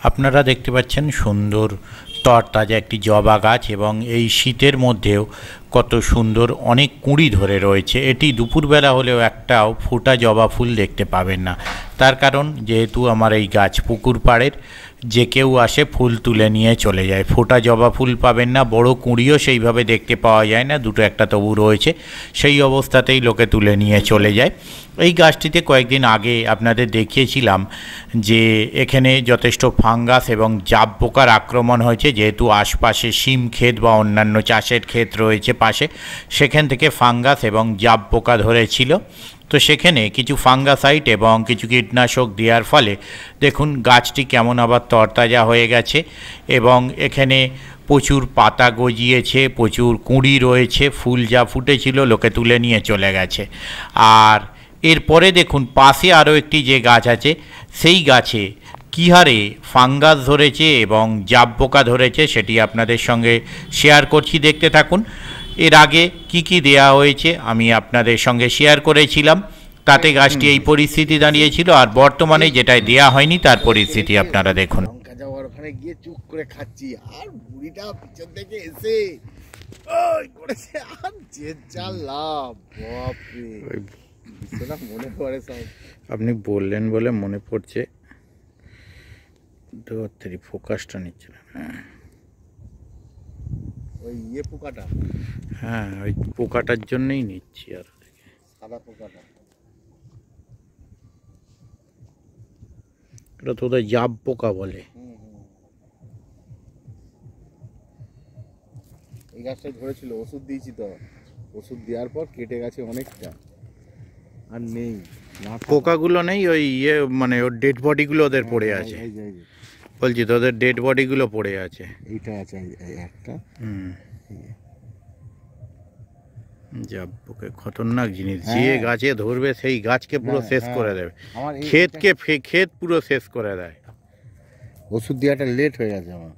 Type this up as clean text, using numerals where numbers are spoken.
আপনারা দেখতে পাচ্ছেন সুন্দর তরতাজা একটি জবা গাছ এবং এই শীতের মধ্যেও কত সুন্দর অনেক কুঁড়ি ধরে রয়েছে। এটি দুপুরবেলা হলেও একটাও ফোটা জবা ফুল দেখতে পাবেন না। তার কারণ যেহেতু আমার এই গাছ পুকুর পাড়ের, যে কেউ আসে ফুল তুলে নিয়ে চলে যায়। ফোটা জবা ফুল পাবেন না, বড় কুঁড়িও সেইভাবে দেখতে পাওয়া যায় না, দুটো একটা তবু রয়েছে, সেই অবস্থাতেই লোকে তুলে নিয়ে চলে যায়। এই গাছটিতে কয়েকদিন আগে আপনাদের দেখিয়েছিলাম যে এখানে যথেষ্ট ফাঙ্গাস এবং জাব পোকার আক্রমণ হয়েছে, যেহেতু আশপাশে শিম ক্ষেত বা অন্যান্য চাষের ক্ষেত রয়েছে পাশে, সেখান থেকে ফাঙ্গাস এবং জাব পোকা ধরেছিল। তো সেখানে কিছু ফাঙ্গাসাইড এবং কিছু কীটনাশক দেওয়ার ফলে দেখুন গাছটি কেমন আবার তরতাজা হয়ে গেছে এবং এখানে প্রচুর পাতা গজিয়েছে, প্রচুর কুঁড়ি রয়েছে, ফুল যা ফুটেছিল লোকে তুলে নিয়ে চলে গেছে। আর এরপরে দেখুন পাশে আরও একটি যে গাছ আছে, সেই গাছে কী হারে ফাঙ্গাস ধরেছে এবং জাব পোকা ধরেছে সেটি আপনাদের সঙ্গে শেয়ার করছি, দেখতে থাকুন। এর আগে কি দেয়া হয়েছে আমি আপনাদের সঙ্গে শেয়ার করেছিলাম, তাতে গাছটি এই পরিস্থিতি দাঁড়িয়েছিল, আর বর্তমানে যেটাই দেয়া হয়নি তার পরিস্থিতি আপনারা দেখুন। লঙ্কা যাওয়ার ওখানে গিয়ে চুপ করে খাচ্ছি, আর বুড়িটা পিছন থেকে এসে ওই করেছে, আর যে যা লাভ, বাপরে সেটা মনে পড়ে সব। আপনি বললেন বলে মনে পড়ছে, ফোকাসটা নিচ্ছে না। ওই পোকাটা, হ্যাঁ ওই পোকাটার জন্যই নিচ্ছি। আর সাদা পোকাটা, এটা তো ওদের জাব পোকা বলে। এই গাছটা ধরেছিল, ওষুধ দিয়েছি তো, ওষুধ দেওয়ার পর কেটে গেছে অনেকটা, আর নেই পোকাগুলো নেই, ওই মানে ওর ডেড বডিগুলো ওদের পড়ে আছে। বলছি তো ওদের ডেড বডিগুলো পড়ে আছে। এইটা আছে একটা। জাব পোকা খতরনাক জিনিস, যে গাছে ধরবে সেই গাছকে পুরো শেষ করে দেবে, ক্ষেত পুরো শেষ করে দেয়। ওষুধ দেওয়াটা লেট হয়ে গেছে আমার।